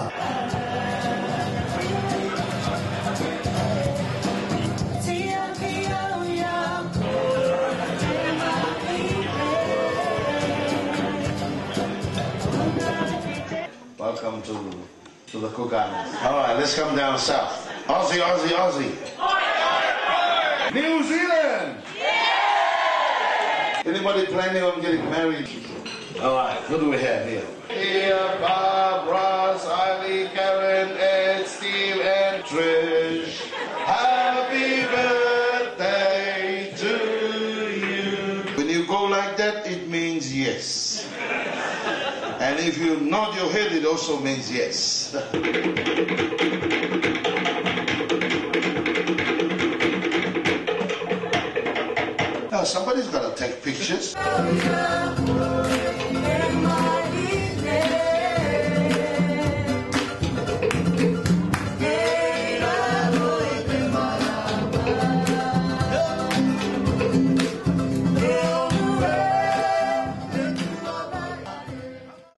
Cuba. Welcome to the Cook Islands. All right, let's come down south. Aussie, Aussie, Aussie. New Zealand! Yeah! Anybody planning on getting married? All right, what do we have here? Here, Bob, Ross, Eileen, Karen, Ed, Steve, and Trish. Happy birthday to you. When you go like that, it means yes. And if you nod your head, it also means yes. Now, somebody's got to take pictures.